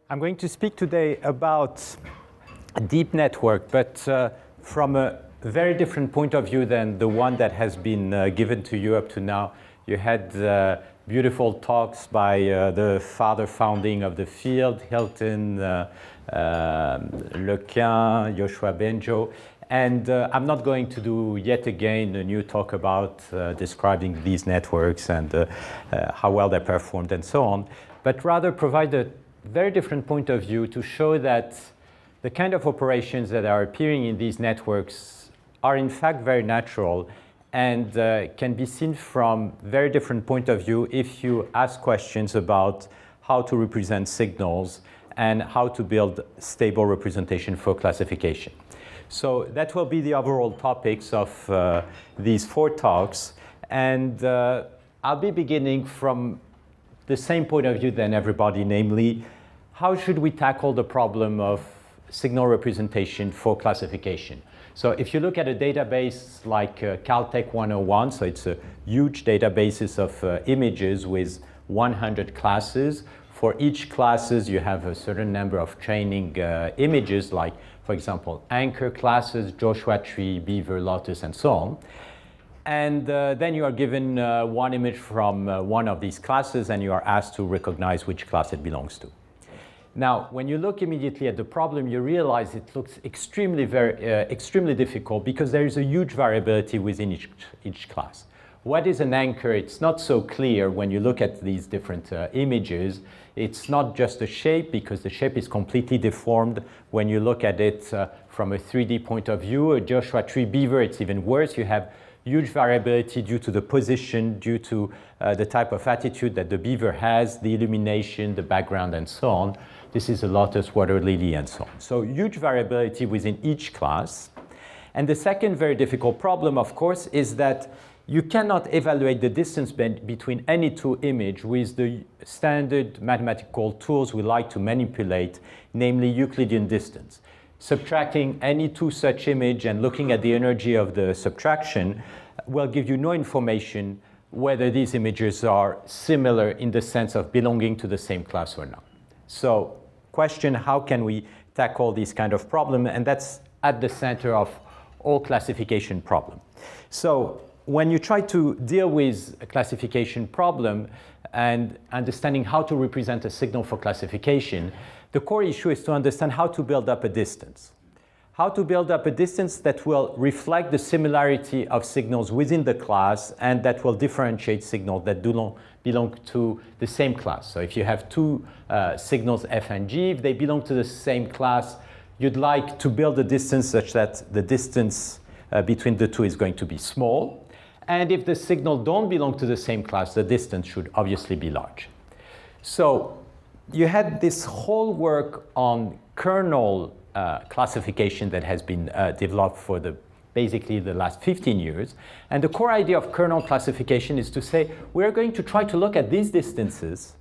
I'm going to speak today about a deep network, but from a very different point of view than the one that has been given to you up to now. You had beautiful talks by the father founding of the field, Hilton, Lequin, Joshua Benjo. And I'm not going to do yet again a new talk about describing these networks and how well they performed and so on, but rather provide a very different point of view to show that the kind of operations that are appearing in these networks are in fact very natural and can be seen from very different point of view if you ask questions about how to represent signals and how to build stable representation for classification. So that will be the overall topics of these 4 talks, and I'll be beginning from the same point of view than everybody, namely, how should we tackle the problem of signal representation for classification? So if you look at a database like Caltech 101, so it's a huge database of images with 100 classes. For each classes, you have a certain number of training images, like, for example, anchor classes, Joshua Tree, Beaver, Lotus, and so on. And then you are given one image from one of these classes, and you are asked to recognize which class it belongs to. Now, when you look immediately at the problem, you realize it looks extremely difficult because there is a huge variability within each class. What is an anchor? It's not so clear when you look at these different images. It's not just a shape, because the shape is completely deformed when you look at it from a 3D point of view. A Joshua Tree Beaver, it's even worse. You have huge variability due to the position, due to the type of attitude that the beaver has, the illumination, the background, and so on. This is a lotus, water lily, and so on. So huge variability within each class. And the second very difficult problem, of course, is that you cannot evaluate the distance between any 2 images with the standard mathematical tools we like to manipulate, namely Euclidean distance. Subtracting any 2 such images and looking at the energy of the subtraction will give you no information whether these images are similar in the sense of belonging to the same class or not. So, question, how can we tackle this kind of problem? And that's at the center of all classification problem. So, when you try to deal with a classification problem and understanding how to represent a signal for classification, the core issue is to understand how to build up a distance. How to build up a distance that will reflect the similarity of signals within the class and that will differentiate signals that do not belong to the same class. So if you have 2 signals f and g, if they belong to the same class, you'd like to build a distance such that the distance between the 2 is going to be small. And if the signals don't belong to the same class, the distance should obviously be large. So you had this whole work on kernel classification that has been developed for basically the last 15 years. And the core idea of kernel classification is to say, we're going to try to look at these distances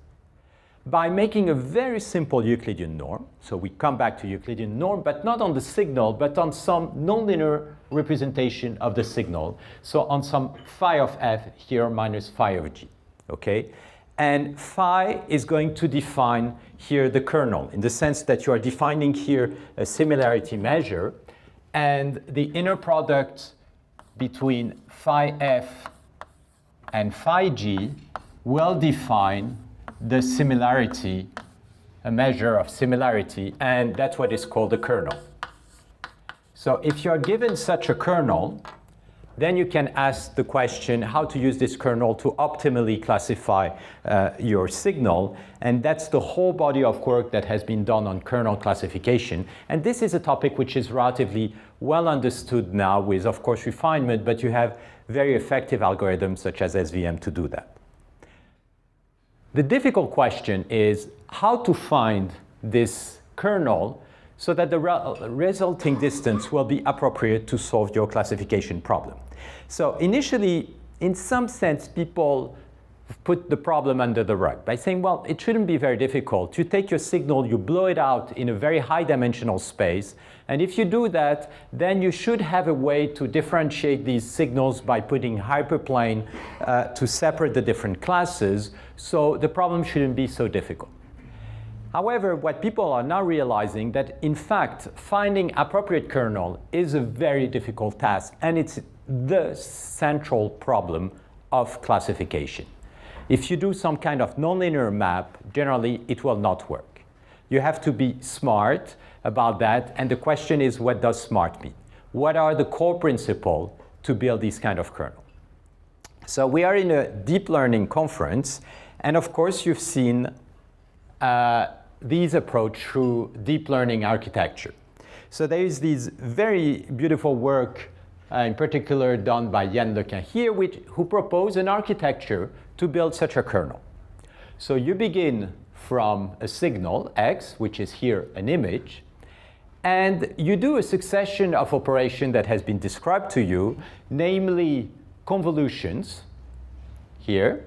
by making a very simple Euclidean norm. So we come back to Euclidean norm, but not on the signal, but on some nonlinear representation of the signal. So on some phi of f here minus phi of g, okay? And phi is going to define here the kernel, in the sense that you are defining here a similarity measure, and the inner product between phi f and phi g will define the similarity, a measure of similarity, and that's what is called the kernel. So if you're given such a kernel, then you can ask the question how to use this kernel to optimally classify your signal, and that's the whole body of work that has been done on kernel classification. And this is a topic which is relatively well understood now with, of course, refinement, but you have very effective algorithms such as SVM to do that. The difficult question is how to find this kernel so that the resulting distance will be appropriate to solve your classification problem. So initially, in some sense, people put the problem under the rug by saying, well, it shouldn't be very difficult. You take your signal, you blow it out in a very high dimensional space, and if you do that, then you should have a way to differentiate these signals by putting hyperplane to separate the different classes, so the problem shouldn't be so difficult. However, what people are now realizing that in fact finding appropriate kernel is a very difficult task, and it's the central problem of classification. If you do some kind of nonlinear map, generally it will not work. You have to be smart about that, and the question is, what does smart mean? What are the core principles to build this kind of kernel? So we are in a deep learning conference, and of course you've seen these approach through deep learning architecture. So there is this very beautiful work, in particular done by Yann Lequin here, who proposed an architecture to build such a kernel. So you begin from a signal, x, which is here an image, and you do a succession of operations that has been described to you, namely convolutions here,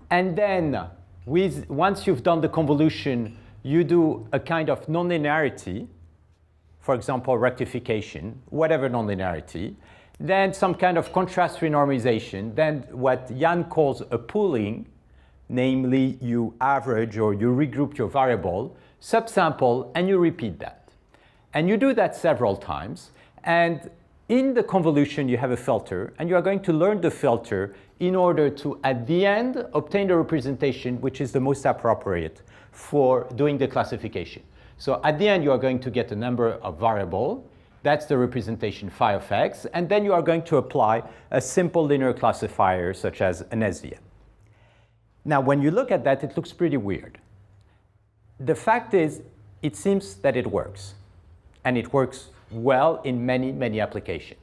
and then once you've done the convolution, you do a kind of nonlinearity, for example, rectification, whatever nonlinearity, then some kind of contrast renormalization, then what Yann calls a pooling, namely you average or you regroup your variable, subsample, and you repeat that. And you do that several times, and in the convolution you have a filter, and you are going to learn the filter in order to, at the end, obtain the representation which is the most appropriate for doing the classification. So at the end, you are going to get a number of variables. That's the representation phi of x. And then you are going to apply a simple linear classifier, such as an SVM. Now, when you look at that, it looks pretty weird. The fact is, it seems that it works. And it works well in many, many applications.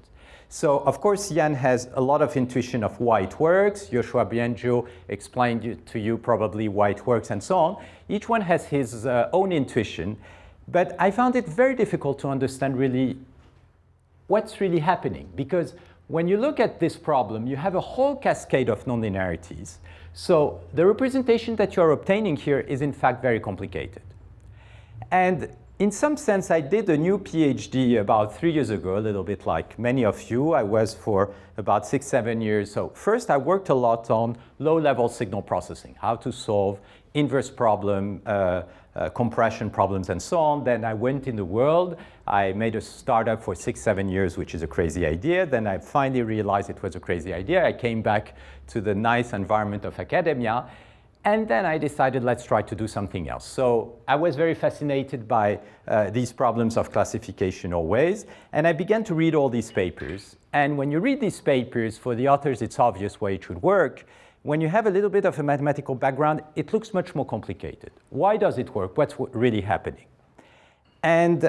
So, of course, Yann has a lot of intuition of why it works. Yoshua Bienjo explained to you probably why it works and so on. Each one has his own intuition. But I found it very difficult to understand really what's really happening. Because when you look at this problem, you have a whole cascade of nonlinearities. So the representation that you're obtaining here is, in fact, very complicated. And in some sense, I did a new PhD about 3 years ago, a little bit like many of you. I was for about 6, 7 years. So first, I worked a lot on low-level signal processing, how to solve inverse problem, compression problems, and so on. Then I went in the world. I made a startup for 6, 7 years, which is a crazy idea. Then I finally realized it was a crazy idea. I came back to the nice environment of academia. And then I decided, let's try to do something else. So I was very fascinated by these problems of classification always. And I began to read all these papers. And when you read these papers, for the authors, it's obvious why it should work. When you have a little bit of a mathematical background, it looks much more complicated. Why does it work? What's really happening? And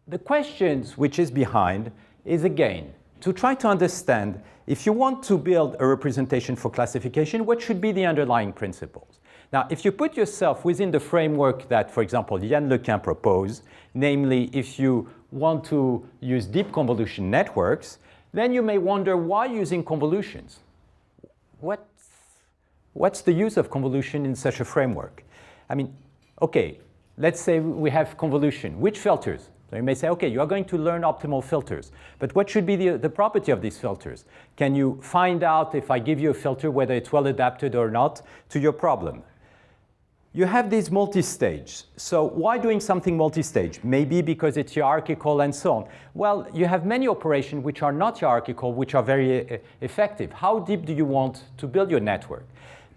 the questions which is behind is, again, to try to understand, if you want to build a representation for classification, what should be the underlying principles? Now, if you put yourself within the framework that, for example, Yann Lequin proposed, namely, if you want to use deep convolution networks, then you may wonder, why using convolutions? What's the use of convolution in such a framework? I mean, OK, let's say we have convolution. Which filters? So you may say, OK, you are going to learn optimal filters. But what should be the property of these filters? Can you find out, if I give you a filter, whether it's well adapted or not to your problem? You have these multi-stage. So why doing something multi-stage? Maybe because it's hierarchical and so on. Well, you have many operations which are not hierarchical, which are very effective. How deep do you want to build your network?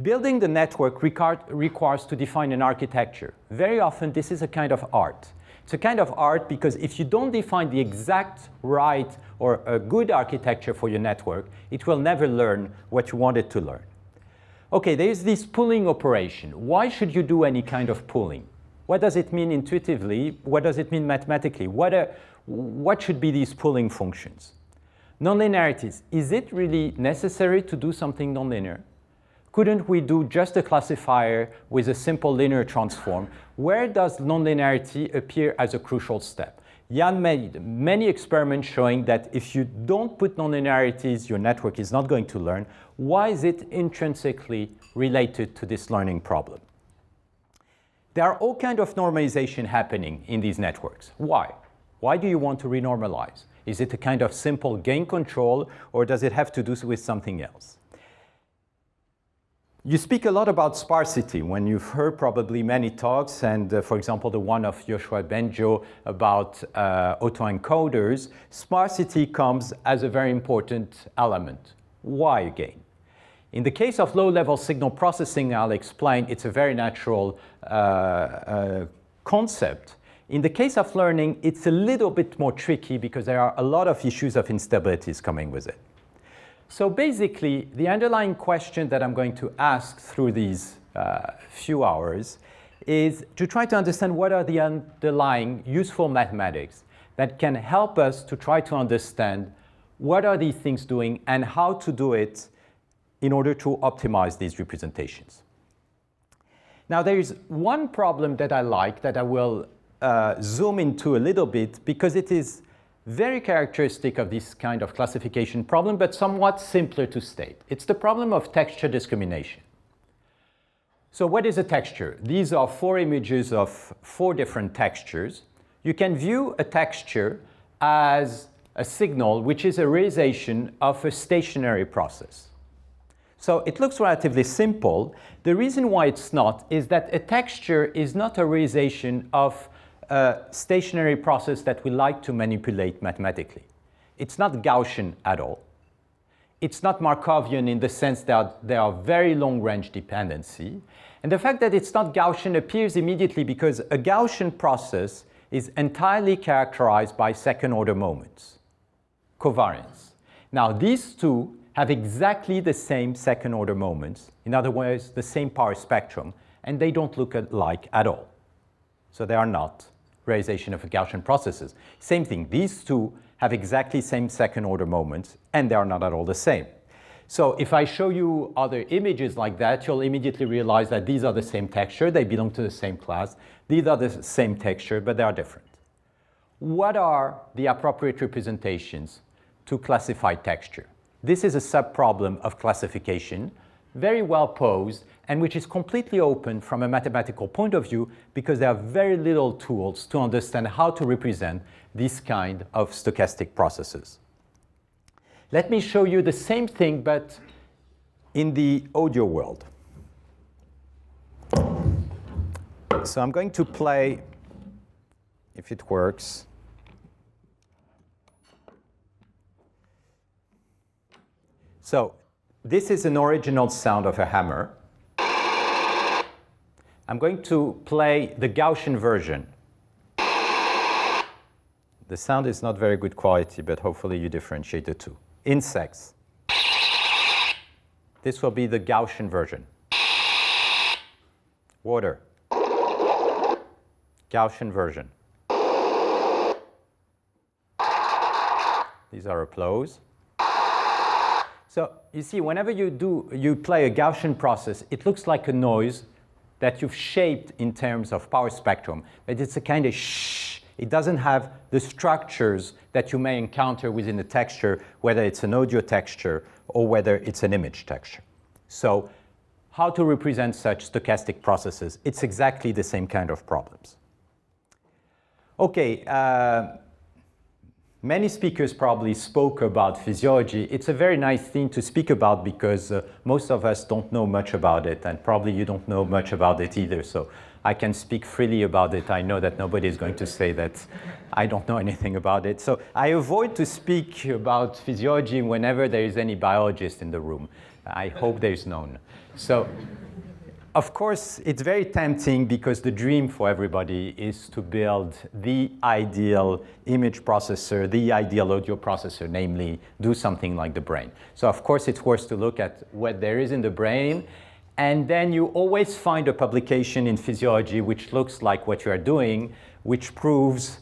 Building the network requires to define an architecture. Very often, this is a kind of art. It's a kind of art because if you don't define the exact right or a good architecture for your network, it will never learn what you want it to learn. OK, there's this pooling operation. Why should you do any kind of pooling? What does it mean intuitively? What does it mean mathematically? What should be these pooling functions? Nonlinearities. Is it really necessary to do something nonlinear? Couldn't we do just a classifier with a simple linear transform? Where does nonlinearity appear as a crucial step? Yann made many experiments showing that if you don't put nonlinearities, your network is not going to learn. Why is it intrinsically related to this learning problem? There are all kinds of normalization happening in these networks. Why? Why do you want to renormalize? Is it a kind of simple gain control, or does it have to do with something else? You speak a lot about sparsity when you've heard probably many talks, and for example, the one of Joshua Benjo about autoencoders. Sparsity comes as a very important element. Why again? In the case of low-level signal processing, I'll explain, it's a very natural concept. In the case of learning, it's a little bit more tricky because there are a lot of issues of instabilities coming with it. So basically, the underlying question that I'm going to ask through these few hours is to try to understand what are the underlying useful mathematics that can help us to try to understand what are these things doing and how to do it in order to optimize these representations. Now, there is one problem that I like that I will zoom into a little bit because it is very characteristic of this kind of classification problem, but somewhat simpler to state. It's the problem of texture discrimination. So what is a texture? These are 4 images of 4 different textures. You can view a texture as a signal which is a realization of a stationary process. So it looks relatively simple. The reason why it's not is that a texture is not a realization of a stationary process that we like to manipulate mathematically. It's not Gaussian at all. It's not Markovian in the sense that there are very long-range dependency. And the fact that it's not Gaussian appears immediately because a Gaussian process is entirely characterized by second-order moments, covariance. Now, these two have exactly the same second-order moments, in other words, the same power spectrum, and they don't look alike at all. So they are not realization of Gaussian processes. Same thing, these two have exactly same second-order moments, and they are not at all the same. So if I show you other images like that, you'll immediately realize that these are the same texture, they belong to the same class, these are the same texture, but they are different. What are the appropriate representations to classify texture? This is a sub-problem of classification, very well posed, and which is completely open from a mathematical point of view because there are very little tools to understand how to represent this kind of stochastic processes. Let me show you the same thing, but in the audio world. So I'm going to play, if it works. So this is an original sound of a hammer. I'm going to play the Gaussian version. The sound is not very good quality, but hopefully you differentiate the two. Insects. This will be the Gaussian version. Water. Gaussian version. These are applause. So you see, whenever you play a Gaussian process, it looks like a noise that you've shaped in terms of power spectrum, but it's a kind of shh. It doesn't have the structures that you may encounter within a texture, whether it's an audio texture or whether it's an image texture. So how to represent such stochastic processes? It's exactly the same kind of problems. Okay. Many speakers probably spoke about physiology. It's a very nice thing to speak about because most of us don't know much about it, and probably you don't know much about it either. So I can speak freely about it. I know that nobody is going to say that I don't know anything about it. So I avoid to speak about physiology whenever there is any biologist in the room. I hope there's none. So of course, it's very tempting because the dream for everybody is to build the ideal image processor, the ideal audio processor, namely do something like the brain. So of course, it's worth to look at what there is in the brain, and then you always find a publication in physiology which looks like what you are doing, which proves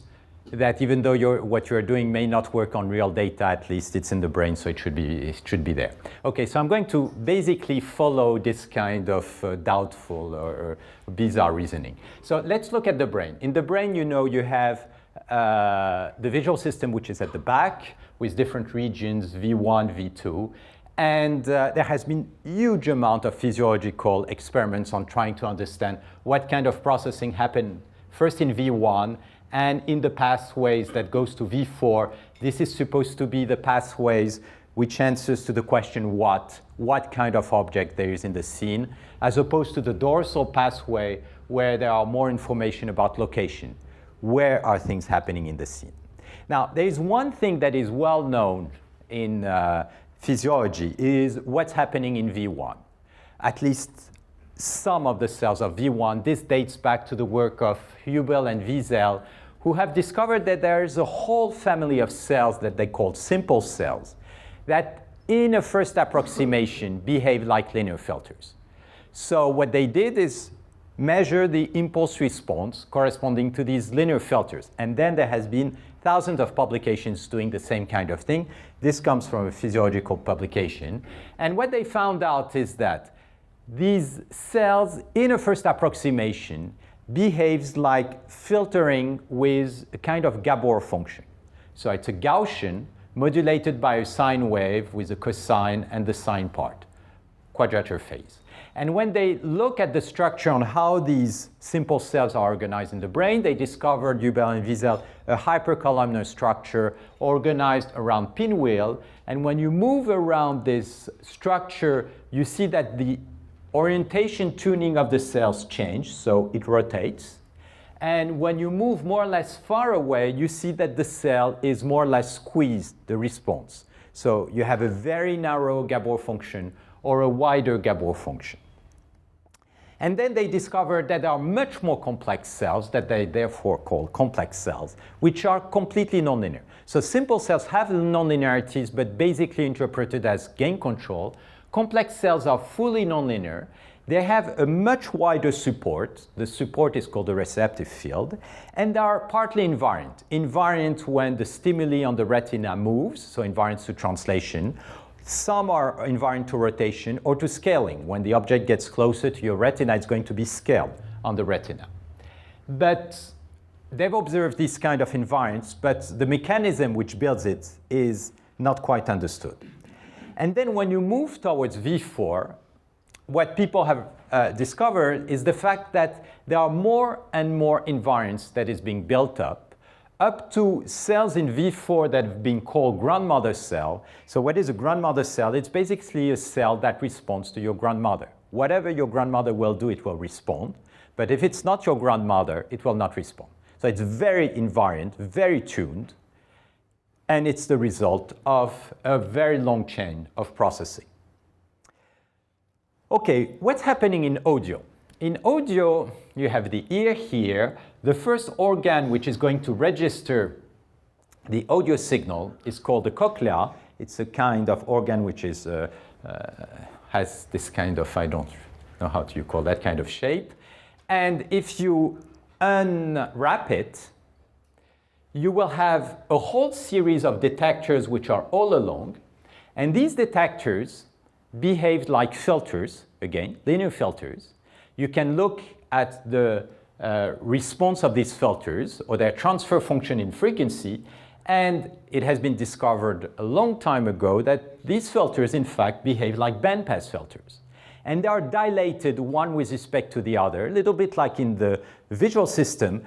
that even though what you're doing may not work on real data, at least it's in the brain, so it should be there. Okay, so I'm going to basically follow this kind of doubtful or bizarre reasoning. So let's look at the brain. In the brain, you know, you have the visual system, which is at the back, with different regions, V1, V2. And there has been a huge amount of physiological experiments on trying to understand what kind of processing happened first in V1, and in the pathways that goes to V4. This is supposed to be the pathways which answers to the question what kind of object there is in the scene, as opposed to the dorsal pathway where there are more information about location. Where are things happening in the scene? Now, there is one thing that is well known in physiology is what's happening in V1. At least some of the cells of V1, this dates back to the work of Hubel and Wiesel, who have discovered that there is a whole family of cells that they call simple cells that in a first approximation behave like linear filters. So what they did is measure the impulse response corresponding to these linear filters. And then there has been thousands of publications doing the same kind of thing. This comes from a physiological publication. And what they found out is that these cells in a first approximation behaves like filtering with a kind of Gabor function. So it's a Gaussian modulated by a sine wave with a cosine and the sine part, quadrature phase. And when they look at the structure on how these simple cells are organized in the brain, they discovered, Hubel and Wiesel, a hypercolumnar structure organized around pinwheel. And when you move around this structure, you see that the orientation tuning of the cells change, so it rotates. And when you move more or less far away, you see that the cell is more or less squeezed, the response. So you have a very narrow Gabor function or a wider Gabor function. And then they discovered that there are much more complex cells that they therefore call complex cells, which are completely nonlinear. So simple cells have nonlinearities, but basically interpreted as gain control. Complex cells are fully nonlinear. They have a much wider support. The support is called the receptive field. And they are partly invariant. Invariant when the stimuli on the retina moves, so invariant to translation. Some are invariant to rotation or to scaling. When the object gets closer to your retina, it's going to be scaled on the retina. But they've observed this kind of invariance, but the mechanism which builds it is not quite understood. And then when you move towards V4, what people have discovered is the fact that there are more and more invariants that is being built up to cells in V4 that have been called grandmother cell. So what is a grandmother cell? It's basically a cell that responds to your grandmother. Whatever your grandmother will do, it will respond. But if it's not your grandmother, it will not respond. So it's very invariant, very tuned, and it's the result of a very long chain of processing. Okay, what's happening in audio? In audio, you have the ear here. The first organ which is going to register the audio signal is called the cochlea. It's a kind of organ which is, has this kind of, I don't know how you call that kind of shape. And if you unwrap it, you will have a whole series of detectors which are all along. And these detectors behave like filters, again, linear filters. You can look at the response of these filters or their transfer function in frequency, and it has been discovered a long time ago that these filters, in fact, behave like bandpass filters. And they are dilated one with respect to the other, a little bit like in the visual system.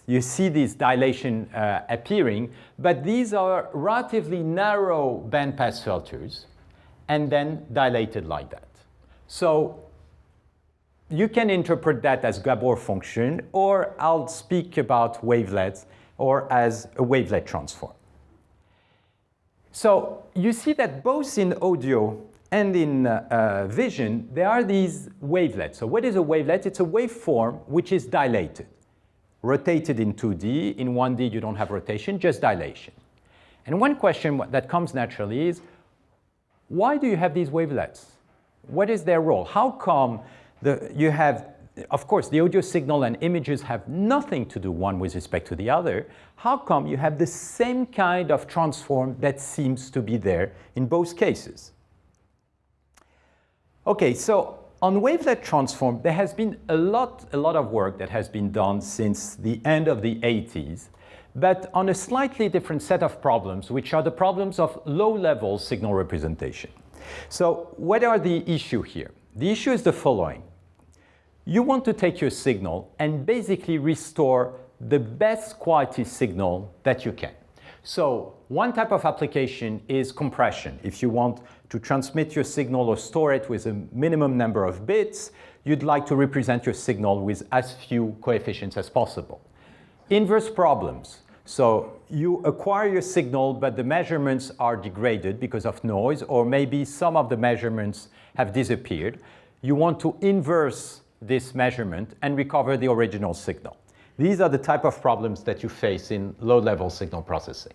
You see this dilation appearing, but these are relatively narrow bandpass filters and then dilated like that. So you can interpret that as Gabor function, or I'll speak about wavelets, or as a wavelet transform. So you see that both in audio and in vision, there are these wavelets. So what is a wavelet? It's a waveform which is dilated, rotated in 2D. In 1D, you don't have rotation, just dilation. And one question that comes naturally is, why do you have these wavelets? What is their role? How come you have, of course, the audio signal and images have nothing to do one with respect to the other. How come you have the same kind of transform that seems to be there in both cases? Okay, so on wavelet transform, there has been a lot of work that has been done since the end of the 80s, but on a slightly different set of problems, which are the problems of low-level signal representation. So what are the issue here? The issue is the following. You want to take your signal and basically restore the best quality signal that you can. So one type of application is compression. If you want to transmit your signal or store it with a minimum number of bits, you'd like to represent your signal with as few coefficients as possible. Inverse problems. So you acquire your signal, but the measurements are degraded because of noise, or maybe some of the measurements have disappeared. You want to inverse this measurement and recover the original signal. These are the type of problems that you face in low-level signal processing.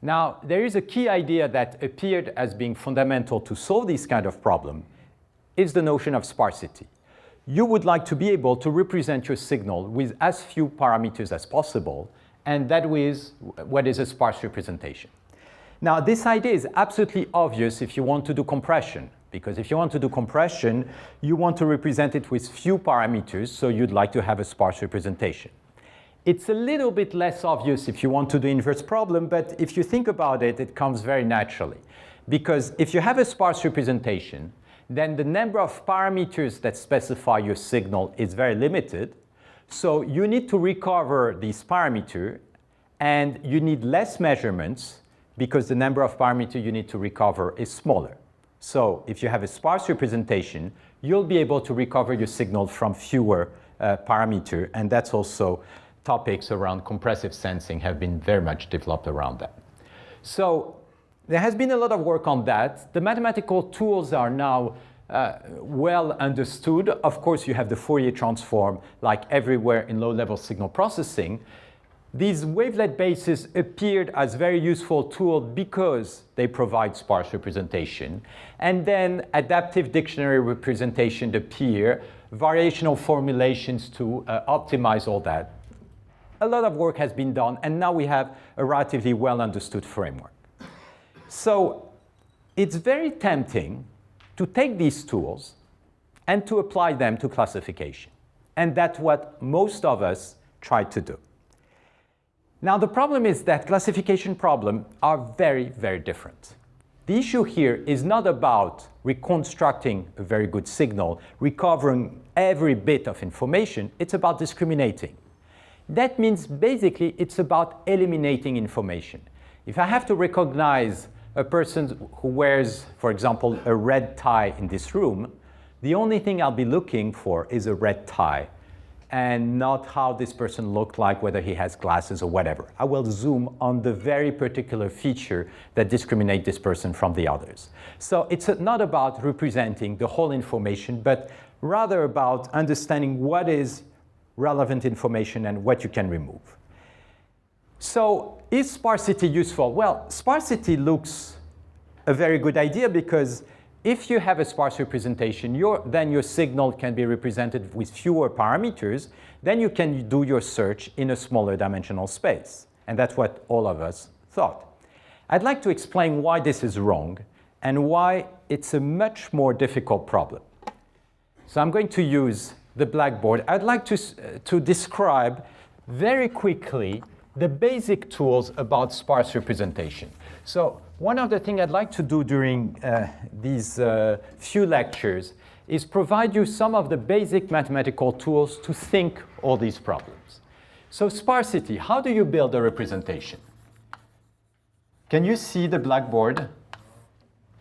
Now, there is a key idea that appeared as being fundamental to solve this kind of problem, is the notion of sparsity. You would like to be able to represent your signal with as few parameters as possible, and that is what is a sparse representation. Now, this idea is absolutely obvious if you want to do compression, because if you want to do compression, you want to represent it with few parameters, so you'd like to have a sparse representation. It's a little bit less obvious if you want to do inverse problem, but if you think about it, it comes very naturally. Because if you have a sparse representation, then the number of parameters that specify your signal is very limited. So you need to recover these parameters, and you need less measurements because the number of parameters you need to recover is smaller. So if you have a sparse representation, you'll be able to recover your signal from fewer parameters, and that's also topics around compressive sensing have been very much developed around that. So there has been a lot of work on that. The mathematical tools are now well understood. Of course, you have the Fourier transform like everywhere in low-level signal processing. These wavelet bases appeared as very useful tools because they provide sparse representation. And then adaptive dictionary representation appear, variational formulations to optimize all that. A lot of work has been done, and now we have a relatively well understood framework. So it's very tempting to take these tools and to apply them to classification. And that's what most of us try to do. Now, the problem is that classification problems are very, very different. The issue here is not about reconstructing a very good signal, recovering every bit of information. It's about discriminating. That means basically it's about eliminating information. If I have to recognize a person who wears, for example, a red tie in this room, the only thing I'll be looking for is a red tie, and not how this person looked like, whether he has glasses or whatever. I will zoom on the very particular feature that discriminates this person from the others. So it's not about representing the whole information, but rather about understanding what is relevant information and what you can remove. So is sparsity useful? Well, sparsity looks a very good idea because if you have a sparse representation, then your signal can be represented with fewer parameters. Then you can do your search in a smaller dimensional space. And that's what all of us thought. I'd like to explain why this is wrong and why it's a much more difficult problem. So I'm going to use the blackboard. I'd like to describe very quickly the basic tools about sparse representation. So one of the things I'd like to do during these few lectures is provide you some of the basic mathematical tools to think all these problems. So sparsity, how do you build a representation? Can you see the blackboard?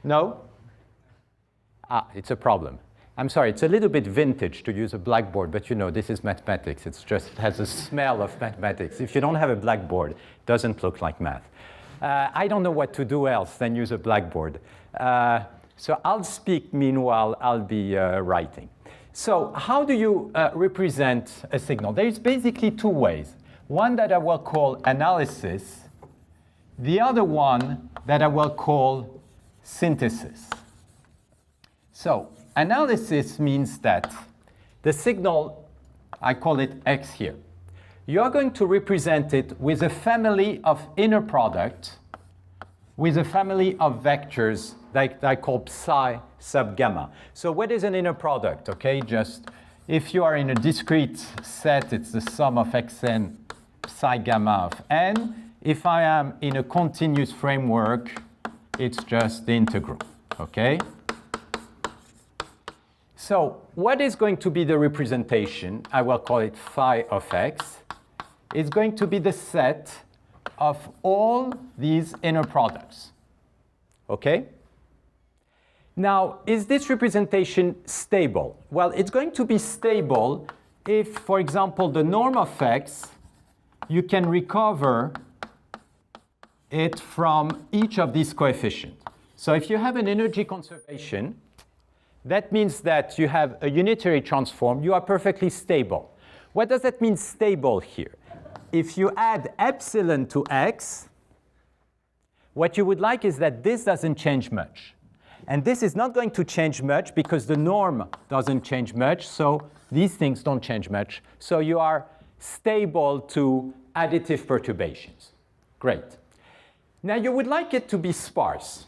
No? Ah, it's a problem. I'm sorry, it's a little bit vintage to use a blackboard, but you know, this is mathematics. It has a smell of mathematics. If you don't have a blackboard, it doesn't look like math. I don't know what to do else than use a blackboard. So I'll speak, meanwhile, I'll be writing. So how do you represent a signal? There's basically two ways. One that I will call analysis, the other one that I will call synthesis. So analysis means that the signal, I call it X here. You're going to represent it with a family of inner product with a family of vectors that I call psi sub gamma. So what is an inner product? Okay, just if you are in a discrete set, it's the sum of xn psi gamma of n. If I am in a continuous framework, it's just the integral. Okay? So what is going to be the representation? I will call it phi of x. It's going to be the set of all these inner products. Okay? Now, is this representation stable? Well, it's going to be stable if, for example, the norm of x, you can recover it from each of these coefficients. So if you have an energy conservation, that means that you have a unitary transform, you are perfectly stable. What does that mean, stable here? If you add epsilon to x, what you would like is that this doesn't change much. And this is not going to change much because the norm doesn't change much, so these things don't change much. So you are stable to additive perturbations. Great. Now you would like it to be sparse.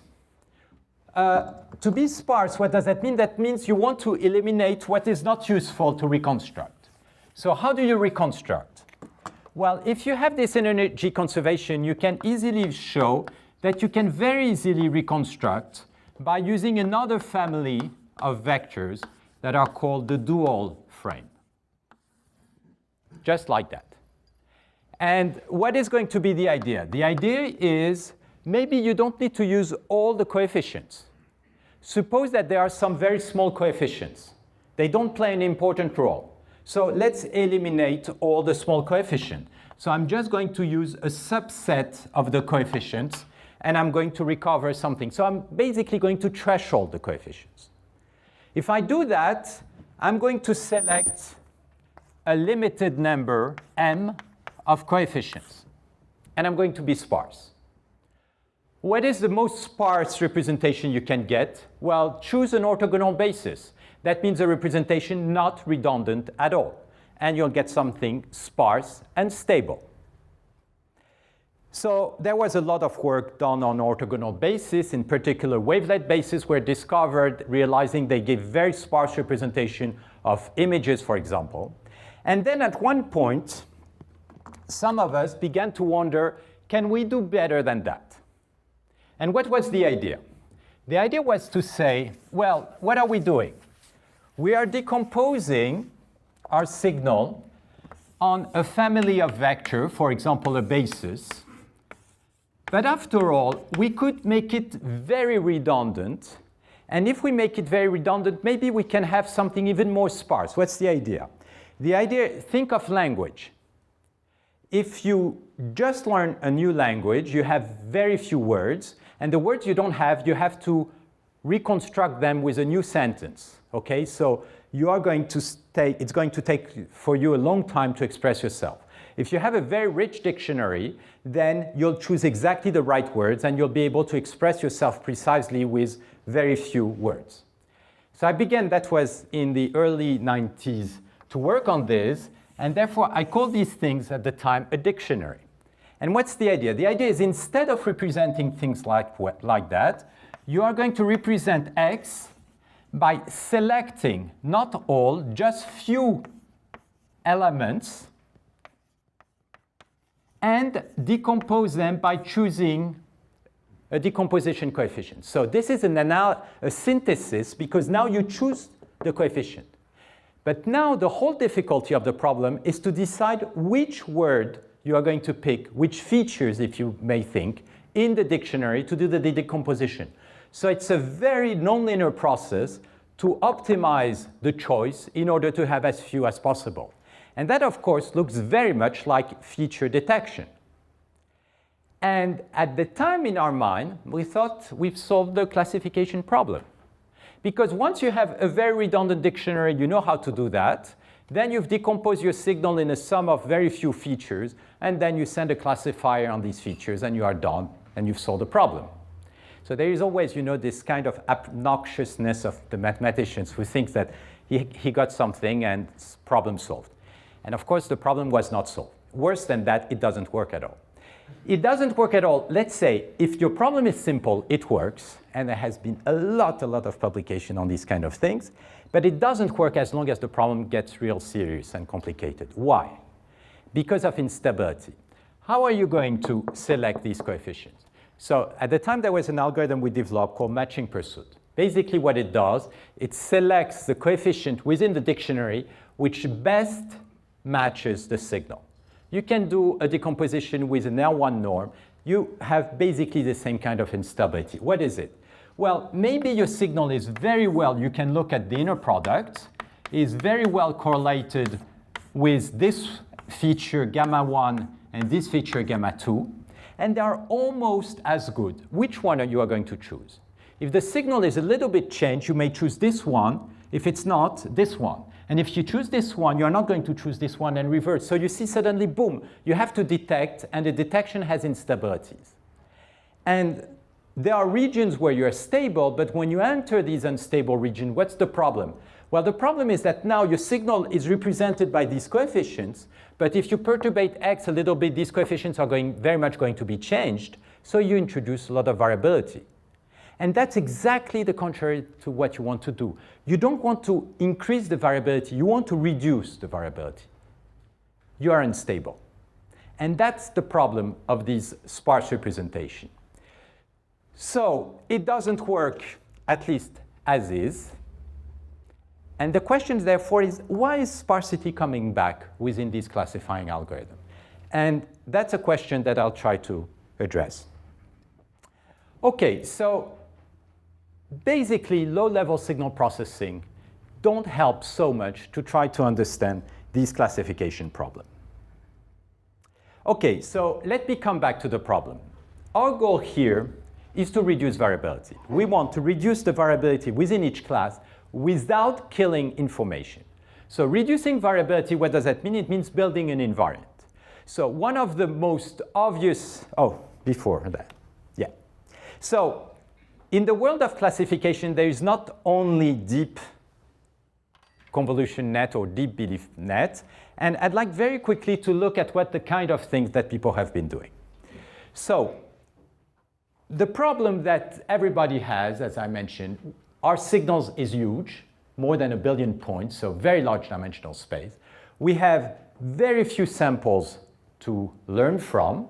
To be sparse, what does that mean? That means you want to eliminate what is not useful to reconstruct. So how do you reconstruct? Well, if you have this energy conservation, you can easily show that you can very easily reconstruct by using another family of vectors that are called the dual frame. Just like that. And what is going to be the idea? The idea is maybe you don't need to use all the coefficients. Suppose that there are some very small coefficients. They don't play an important role. So let's eliminate all the small coefficients. So I'm just going to use a subset of the coefficients, and I'm going to recover something. So I'm basically going to threshold the coefficients. If I do that, I'm going to select a limited number, m, of coefficients. And I'm going to be sparse. What is the most sparse representation you can get? Well, choose an orthogonal basis. That means a representation not redundant at all. And you'll get something sparse and stable. So there was a lot of work done on orthogonal basis. In particular, wavelet bases were discovered, realizing they give very sparse representation of images, for example. And then at one point, some of us began to wonder, can we do better than that? And what was the idea? The idea was to say, well, what are we doing? We are decomposing our signal on a family of vectors, for example, a basis. But after all, we could make it very redundant. And if we make it very redundant, maybe we can have something even more sparse. What's the idea? The idea, think of language. If you just learn a new language, you have very few words. And the words you don't have, you have to reconstruct them with a new sentence. Okay, so you are going to it's going to take for you a long time to express yourself. If you have a very rich dictionary, then you'll choose exactly the right words and you'll be able to express yourself precisely with very few words. So I began, that was in the early 90s, to work on this, and therefore I called these things at the time a dictionary. And what's the idea? The idea is instead of representing things like that, you are going to represent x by selecting not all, just few elements and decompose them by choosing a decomposition coefficient. So this is a synthesis because now you choose the coefficient. But now the whole difficulty of the problem is to decide which word you are going to pick, which features, if you may think, in the dictionary to do the decomposition. So it's a very nonlinear process to optimize the choice in order to have as few as possible. And that, of course, looks very much like feature detection. And at the time in our mind, we thought we've solved the classification problem. Because once you have a very redundant dictionary, you know how to do that. Then you've decomposed your signal in a sum of very few features, and then you send a classifier on these features, and you are done, and you've solved the problem. So there is always, you know, this kind of obnoxiousness of the mathematicians who think that he got something and problem solved. And of course, the problem was not solved. Worse than that, it doesn't work at all. It doesn't work at all. Let's say if your problem is simple, it works. And there has been a lot of publication on these kind of things. But it doesn't work as long as the problem gets real serious and complicated. Why? Because of instability. How are you going to select these coefficients? So at the time, there was an algorithm we developed called matching pursuit. Basically what it does, it selects the coefficient within the dictionary which best matches the signal. You can do a decomposition with an L1 norm. You have basically the same kind of instability. What is it? Well, maybe your signal is very well, you can look at the inner product, is very well correlated with this feature gamma 1 and this feature gamma 2, and they are almost as good. Which one are you going to choose? If the signal is a little bit changed, you may choose this one. If it's not, this one. And if you choose this one, you're not going to choose this one and revert. So you see suddenly, boom, you have to detect, and the detection has instabilities. And there are regions where you're stable, but when you enter these unstable regions, what's the problem? Well, the problem is that now your signal is represented by these coefficients, but if you perturbate x a little bit, these coefficients are very much going to be changed, so you introduce a lot of variability. And that's exactly the contrary to what you want to do. You don't want to increase the variability, you want to reduce the variability. You are unstable. And that's the problem of this sparse representation. So it doesn't work, at least as is. And the question, therefore, is why is sparsity coming back within this classifying algorithm? And that's a question that I'll try to address. OK, so basically, low-level signal processing don't help so much to try to understand this classification problem. OK, so let me come back to the problem. Our goal here is to reduce variability. We want to reduce the variability within each class without killing information. So reducing variability, what does that mean? It means building an invariant. So one of the most obvious, before that, yeah. So in the world of classification, there is not only deep convolution net or deep belief net. And I'd like very quickly to look at what the kind of things that people have been doing. So the problem that everybody has, as I mentioned, our signals is huge, more than 1 billion points, so very large dimensional space. We have very few samples to learn from.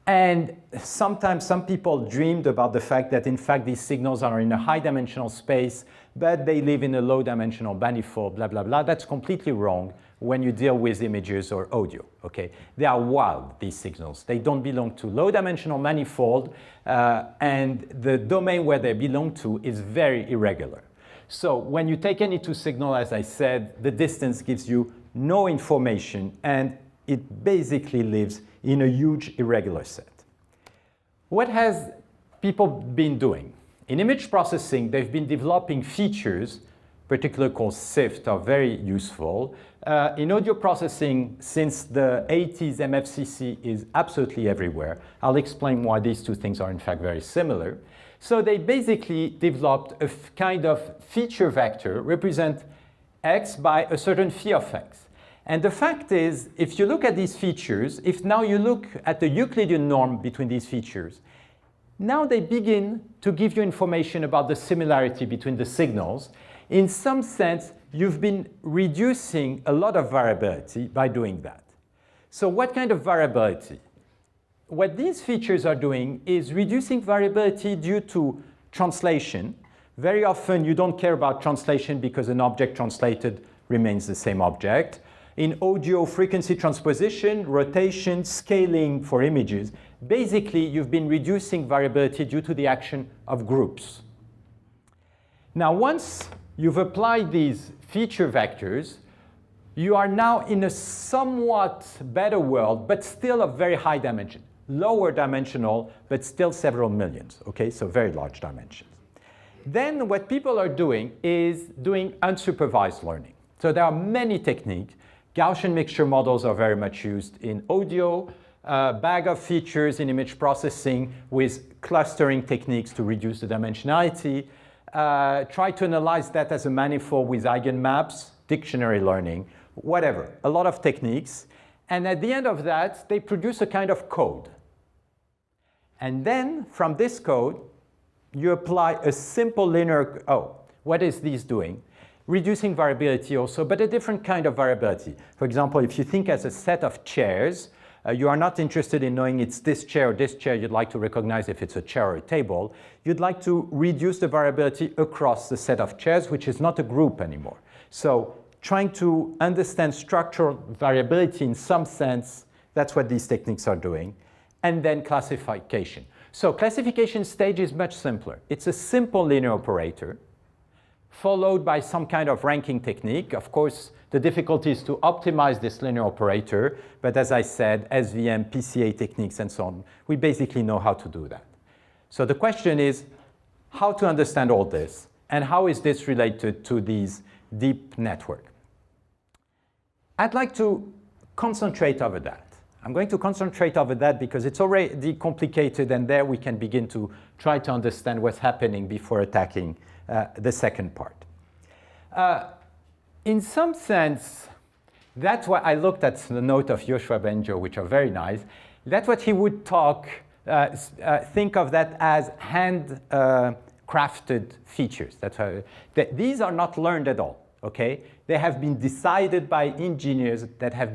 And sometimes some people dreamed about the fact that, in fact, these signals are in a high dimensional space, but they live in a low dimensional manifold, blah, blah, blah. That's completely wrong when you deal with images or audio, okay? They are wild, these signals. They don't belong to low dimensional manifold, and the domain where they belong to is very irregular. So when you take any two signal, as I said, the distance gives you no information, and it basically lives in a huge irregular set. What has people been doing? In image processing, they've been developing features, particularly called SIFT, are very useful. In audio processing, since the 80s, MFCC is absolutely everywhere. I'll explain why these two things are in fact very similar. So they basically developed a kind of feature vector, represent x by a certain phi of x. And the fact is, if you look at these features, if now you look at the Euclidean norm between these features, now they begin to give you information about the similarity between the signals. In some sense, you've been reducing a lot of variability by doing that. So what kind of variability? What these features are doing is reducing variability due to translation. Very often, you don't care about translation because an object translated remains the same object. In audio, frequency transposition, rotation, scaling for images, basically, you've been reducing variability due to the action of groups. Now, once you've applied these feature vectors, you are now in a somewhat better world, but still of very high dimension. Lower dimensional, but still several millions, okay? So very large dimensions. Then what people are doing is doing unsupervised learning. So there are many techniques. Gaussian mixture models are very much used in audio, bag of features in image processing with clustering techniques to reduce the dimensionality. Try to analyze that as a manifold with eigenmaps, dictionary learning, whatever, a lot of techniques. And at the end of that, they produce a kind of code. And then from this code, you apply a simple linear, what is this doing? Reducing variability also, but a different kind of variability. For example, if you think as a set of chairs, you are not interested in knowing it's this chair or this chair. You'd like to recognize if it's a chair or a table. You'd like to reduce the variability across the set of chairs, which is not a group anymore. So trying to understand structural variability in some sense That's what these techniques are doing. And then classification. So classification stage is much simpler. It's a simple linear operator followed by some kind of ranking technique. Of course, the difficulty is to optimize this linear operator, but as I said, SVM, PCA techniques, and so on, we basically know how to do that. So the question is how to understand all this, and how is this related to these deep network? I'd like to concentrate over that. I'm going to concentrate over that because it's already complicated, and there we can begin to try to understand what's happening before attacking the second part. In some sense, that's why I looked at the note of Joshua Benjo, which are very nice. That's what he would think of that as hand-crafted features. That's how, these are not learned at all, okay? They have been decided by engineers that have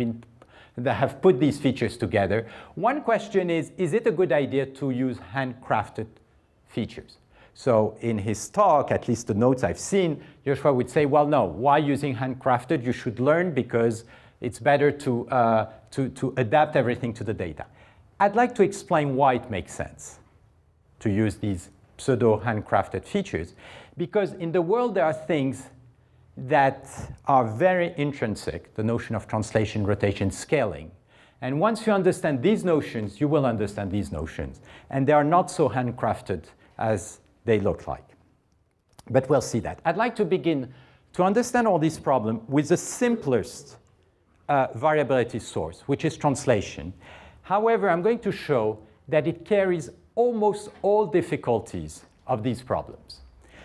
put these features together. One question is it a good idea to use handcrafted features? So in his talk, at least the notes I've seen, Joshua would say, well, no, why using handcrafted? You should learn because it's better to adapt everything to the data. I'd like to explain why it makes sense to use these pseudo-handcrafted features, because in the world there are things that are very intrinsic, the notion of translation, rotation, scaling. And once you understand these notions, you will understand these notions. And they are not so handcrafted as they look like. But we'll see that. I'd like to begin to understand all these problems with the simplest variability source, which is translation. However, I'm going to show that it carries almost all difficulties of these problems.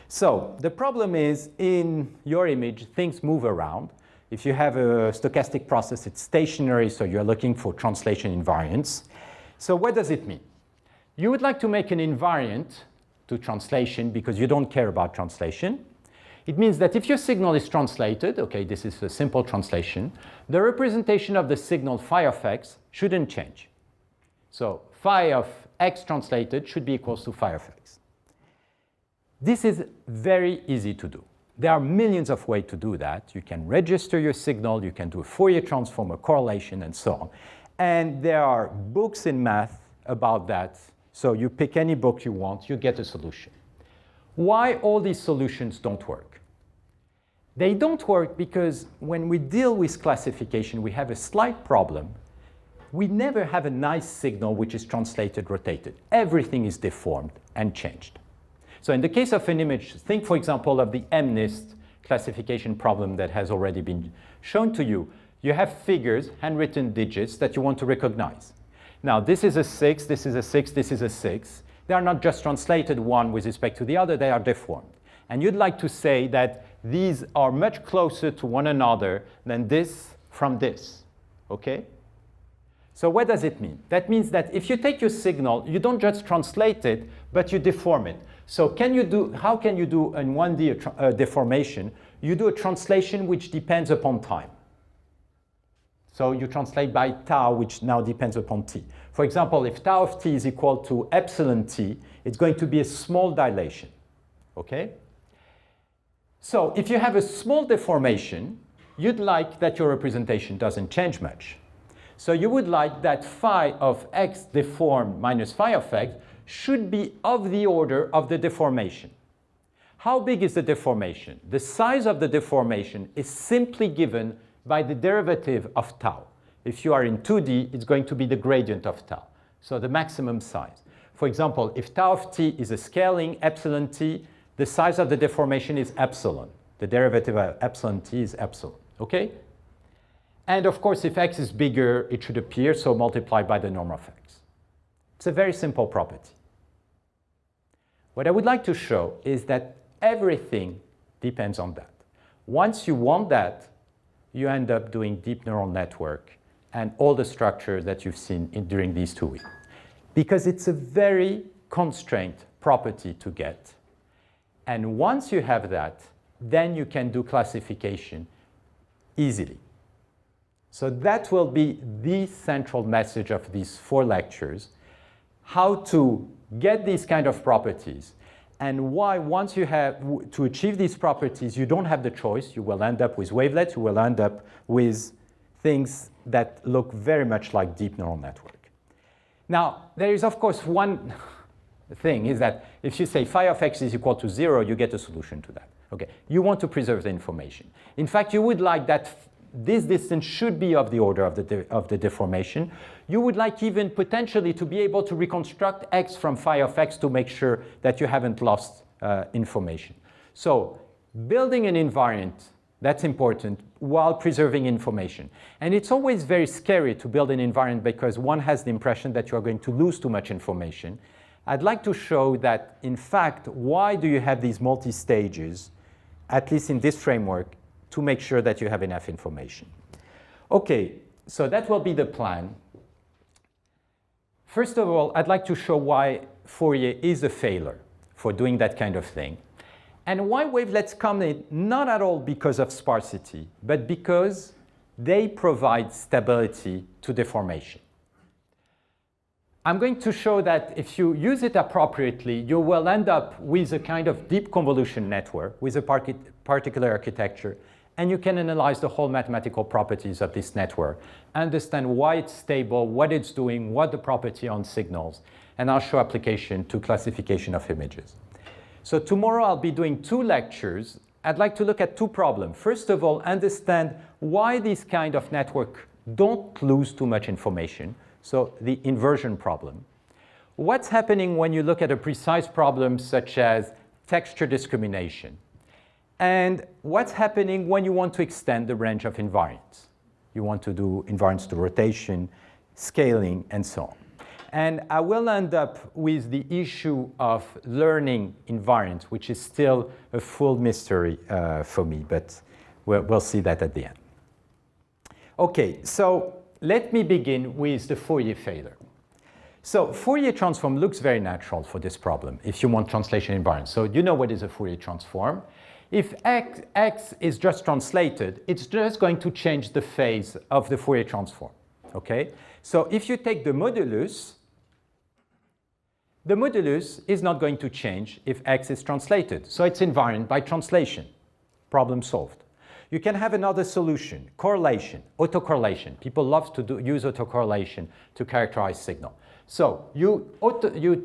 So the problem is, in your image, things move around. If you have a stochastic process, it's stationary, so you're looking for translation invariance. So what does it mean? You would like to make an invariant to translation because you don't care about translation. It means that if your signal is translated, okay, this is a simple translation, the representation of the signal phi of x shouldn't change. So phi of x translated should be equal to phi of x. This is very easy to do. There are millions of ways to do that. You can register your signal, you can do a Fourier transform, a correlation, and so on. And there are books in math about that. So you pick any book you want, you get a solution. Why all these solutions don't work? They don't work because when we deal with classification, we have a slight problem. We never have a nice signal which is translated, rotated. Everything is deformed and changed. So in the case of an image, think, for example, of the MNIST classification problem that has already been shown to you. You have figures, handwritten digits, that you want to recognize. Now, this is a 6, this is a 6, this is a 6. They are not just translated one with respect to the other, they are deformed. And you'd like to say that these are much closer to one another than this from this, okay? So what does it mean? That means that if you take your signal, you don't just translate it, but you deform it. So how can you do in 1D a deformation? You do a translation which depends upon time. So you translate by tau, which now depends upon t. For example, if tau of t is equal to epsilon t, it's going to be a small dilation, okay? So if you have a small deformation, you'd like that your representation doesn't change much. So you would like that phi of x deformed minus phi of x should be of the order of the deformation. How big is the deformation? The size of the deformation is simply given by the derivative of tau. If you are in 2D, it's going to be the gradient of tau, so the maximum size. For example, if tau of t is a scaling epsilon t, the size of the deformation is epsilon. The derivative of epsilon t is epsilon, okay? And of course, if x is bigger, it should appear, so multiplied by the norm of x. It's a very simple property. What I would like to show is that everything depends on that. Once you want that, you end up doing deep neural network and all the structure that you've seen during these 2 weeks. Because it's a very constrained property to get. And once you have that, then you can do classification easily. So that will be the central message of these 4 lectures, how to get these kind of properties, and why once you have to achieve these properties, you don't have the choice. You will end up with wavelets, you will end up with things that look very much like deep neural network. Now, there is, of course, one thing is that if you say phi of x is equal to 0, you get a solution to that. Okay, you want to preserve the information. In fact, you would like that this distance should be of the order of the deformation. You would like even potentially to be able to reconstruct x from phi of x to make sure that you haven't lost information. So building an invariant, that's important, while preserving information. And it's always very scary to build an invariant because one has the impression that you are going to lose too much information. I'd like to show that, in fact, why do you have these multi-stages, at least in this framework, to make sure that you have enough information. Okay, so that will be the plan. First of all, I'd like to show why Fourier is a failure for doing that kind of thing, and why wavelets come in not at all because of sparsity, but because they provide stability to deformation. I'm going to show that if you use it appropriately, you will end up with a kind of deep convolution network with a particular architecture, and you can analyze the whole mathematical properties of this network, understand why it's stable, what it's doing, what the property on signals, and I'll show application to classification of images. So tomorrow I'll be doing 2 lectures. I'd like to look at 2 problems. First of all, understand why this kind of network don't lose too much information. So the inversion problem. What's happening when you look at a precise problem such as texture discrimination? And what's happening when you want to extend the range of invariants? You want to do invariants to rotation, scaling, and so on. And I will end up with the issue of learning invariants, which is still a full mystery for me, but we'll see that at the end. Okay, so let me begin with the Fourier failure. So Fourier transform looks very natural for this problem if you want translation invariance. So you know what is a Fourier transform. If x is just translated, it's just going to change the phase of the Fourier transform. Okay? So if you take the modulus is not going to change if x is translated. So it's invariant by translation. Problem solved. You can have another solution, correlation, autocorrelation. People love to use autocorrelation to characterize signal. So you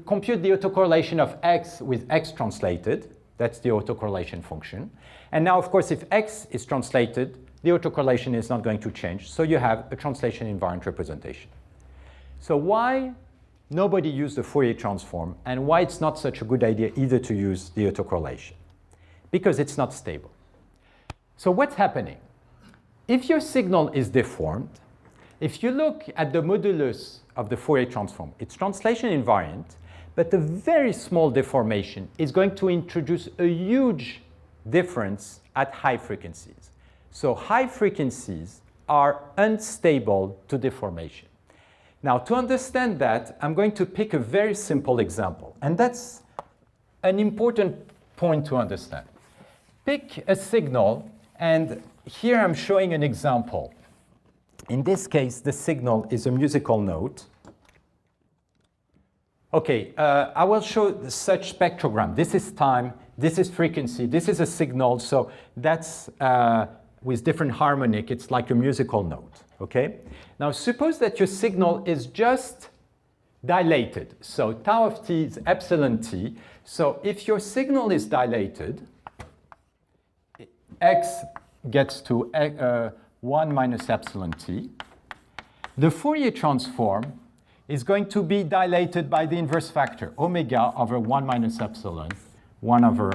compute the autocorrelation of x with x translated. That's the autocorrelation function. And now, of course, if x is translated, the autocorrelation is not going to change. So you have a translation invariant representation. So why nobody used the Fourier transform, and why it's not such a good idea either to use the autocorrelation? Because it's not stable. So what's happening? If your signal is deformed, if you look at the modulus of the Fourier transform, it's translation invariant, but a very small deformation is going to introduce a huge difference at high frequencies. So high frequencies are unstable to deformation. Now, to understand that, I'm going to pick a very simple example, and that's an important point to understand. Pick a signal, and here I'm showing an example. In this case, the signal is a musical note. Okay, I will show such spectrogram. This is time, this is frequency, this is a signal, so that's with different harmonic, it's like a musical note, okay? Now suppose that your signal is just dilated. So tau of t is epsilon t. So if your signal is dilated, x gets to 1 minus epsilon t. The Fourier transform is going to be dilated by the inverse factor, omega over 1 minus epsilon, 1 over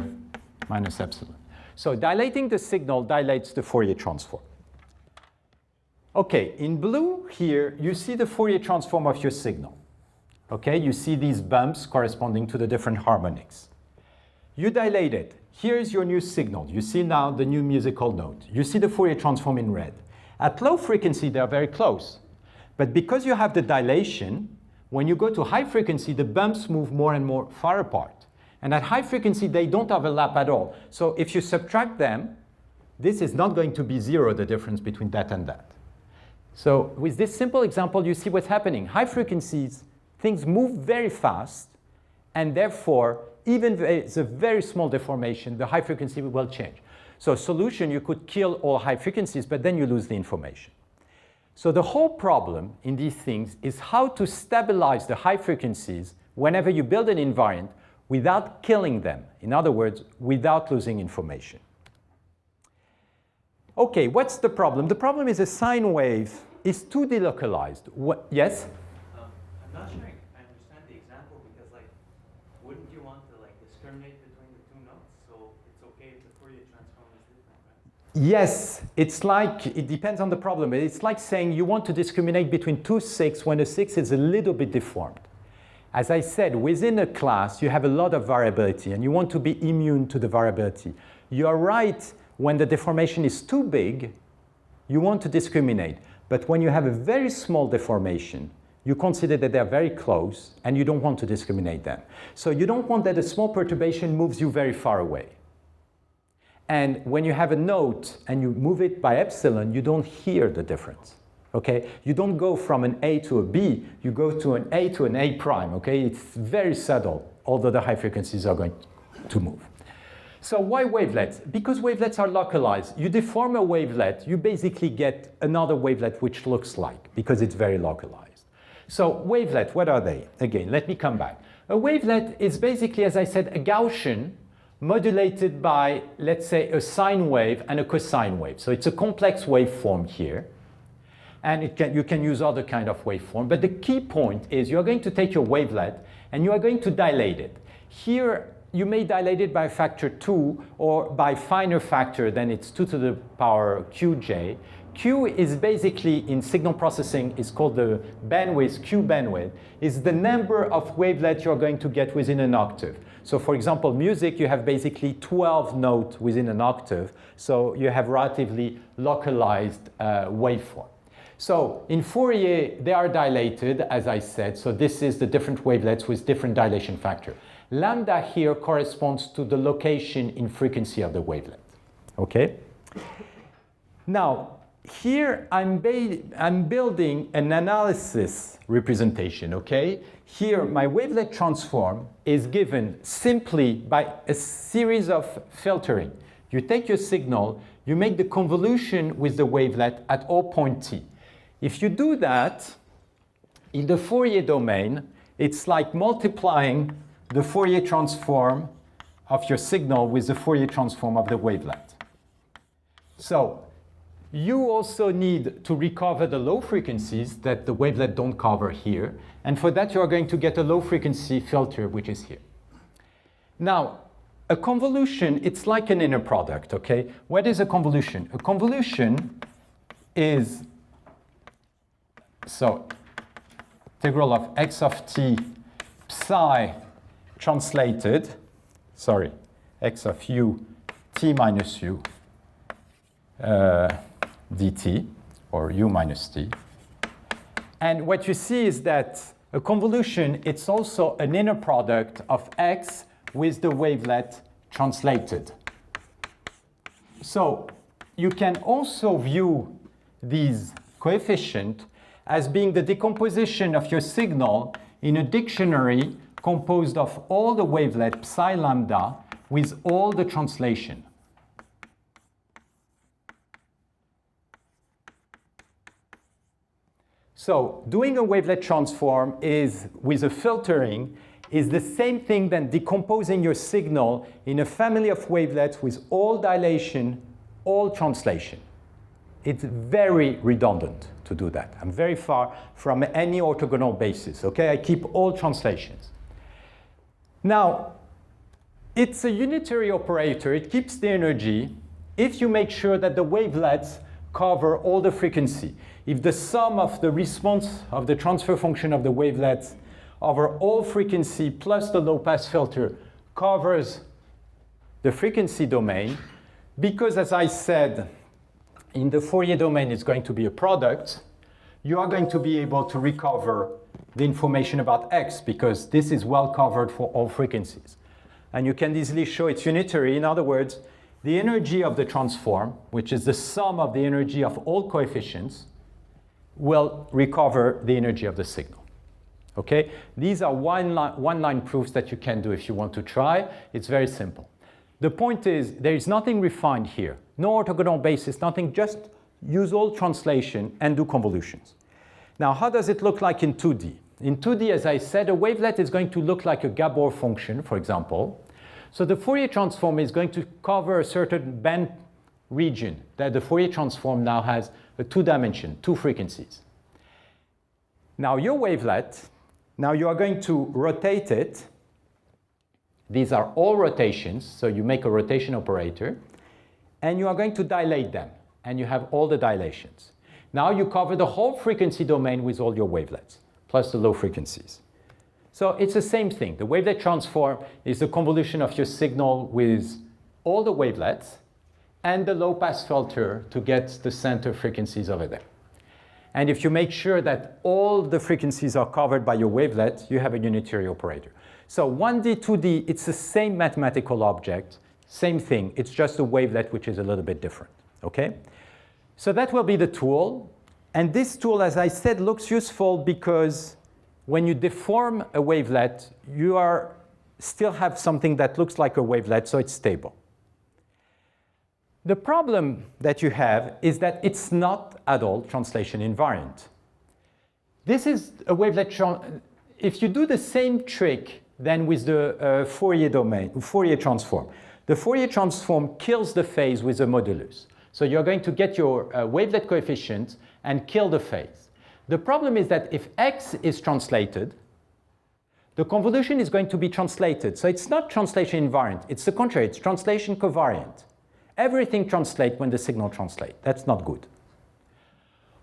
minus epsilon. So dilating the signal dilates the Fourier transform. Okay, in blue here, you see the Fourier transform of your signal. Okay, you see these bumps corresponding to the different harmonics. You dilate it. Here's your new signal. You see now the new musical note. You see the Fourier transform in red. At low frequency, they are very close. But because you have the dilation, when you go to high frequency, the bumps move more and more far apart. And at high frequency, they don't overlap at all. So if you subtract them, this is not going to be 0, the difference between that and that. So with this simple example, you see what's happening. High frequencies, things move very fast, and therefore, even if it's a very small deformation, the high frequency will change. So solution, you could kill all high frequencies, but then you lose the information. So the whole problem in these things is how to stabilize the high frequencies whenever you build an invariant without killing them. In other words, without losing information. Okay, what's the problem? The problem is a sine wave is too delocalized. Yes? I'm not sure I understand the example because, like, wouldn't you want to like discriminate between the two notes? So it's okay if the Fourier transform is different, right? Yes, it's like, it depends on the problem. It's like saying you want to discriminate between two 6 when a 6 is a little bit deformed. As I said, within a class, you have a lot of variability, and you want to be immune to the variability. You are right, when the deformation is too big, you want to discriminate. But when you have a very small deformation, you consider that they're very close, and you don't want to discriminate them. So you don't want that a small perturbation moves you very far away. And when you have a note, and you move it by epsilon, you don't hear the difference. Okay, you don't go from an A to a B, you go to an A to an A prime, okay? It's very subtle, although the high frequencies are going to move. So why wavelets? Because wavelets are localized. You deform a wavelet, you basically get another wavelet which looks like, because it's very localized. So wavelet, what are they? Again, let me come back. A wavelet is basically, as I said, a Gaussian modulated by, let's say, a sine wave and a cosine wave. So it's a complex waveform here. And you can use other kind of waveform. But the key point is you're going to take your wavelet and you are going to dilate it. Here, you may dilate it by a factor 2 or by finer factor, then it's 2 to the power qj. Q is basically, in signal processing, is called the bandwidth, Q bandwidth, is the number of wavelets you're going to get within an octave. So for example, music, you have basically 12 notes within an octave. So you have relatively localized waveform. So in Fourier, they are dilated, as I said. So this is the different wavelets with different dilation factor. Lambda here corresponds to the location in frequency of the wavelet. Okay? Now, here I'm building an analysis representation, okay? Here, my wavelet transform is given simply by a series of filtering. You take your signal, you make the convolution with the wavelet at all point t. If you do that, in the Fourier domain, it's like multiplying the Fourier transform of your signal with the Fourier transform of the wavelet. So you also need to recover the low frequencies that the wavelet don't cover here. And for that, you are going to get a low frequency filter, which is here. Now, a convolution, it's like an inner product, okay? What is a convolution? A convolution is, so integral of x of t psi translated, sorry, x of u t minus u dt, or u minus t. And what you see is that a convolution, it's also an inner product of x with the wavelet translated. So you can also view these coefficients as being the decomposition of your signal in a dictionary composed of all the wavelet psi lambda with all the translation. So doing a wavelet transform is, with a filtering, is the same thing than decomposing your signal in a family of wavelets with all dilation, all translation. It's very redundant to do that. I'm very far from any orthogonal basis, okay? I keep all translations. Now, it's a unitary operator. It keeps the energy if you make sure that the wavelets cover all the frequency. If the sum of the response of the transfer function of the wavelets over all frequency plus the low-pass filter covers the frequency domain, because as I said, in the Fourier domain it's going to be a product, you are going to be able to recover the information about x, because this is well covered for all frequencies. And you can easily show it's unitary. In other words, the energy of the transform, which is the sum of the energy of all coefficients, will recover the energy of the signal. Okay? These are one-line proofs that you can do if you want to try. It's very simple. The point is, there is nothing refined here. No orthogonal basis, nothing, just use all translation, and do convolutions. Now, how does it look like in 2D? In 2D, as I said, a wavelet is going to look like a Gabor function, for example. So the Fourier transform is going to cover a certain band region that the Fourier transform now has a 2-dimension, 2 frequencies. Now your wavelet, now you are going to rotate it. These are all rotations, so you make a rotation operator, and you are going to dilate them, and you have all the dilations. Now you cover the whole frequency domain with all your wavelets, plus the low frequencies. So it's the same thing. The wavelet transform is the convolution of your signal with all the wavelets and the low-pass filter to get the center frequencies over there. And if you make sure that all the frequencies are covered by your wavelet, you have a unitary operator. So 1D, 2D, it's the same mathematical object, same thing. It's just a wavelet which is a little bit different, okay? So that will be the tool. And this tool, as I said, looks useful because when you deform a wavelet, you still have something that looks like a wavelet, so it's stable. The problem that you have is that it's not at all translation invariant. This is a wavelet. If you do the same trick then with the Fourier transform, the Fourier transform kills the phase with a modulus. So you're going to get your wavelet coefficient and kill the phase. The problem is that if x is translated, the convolution is going to be translated. So it's not translation invariant. It's the contrary. It's translation covariant. Everything translates when the signal translates. That's not good.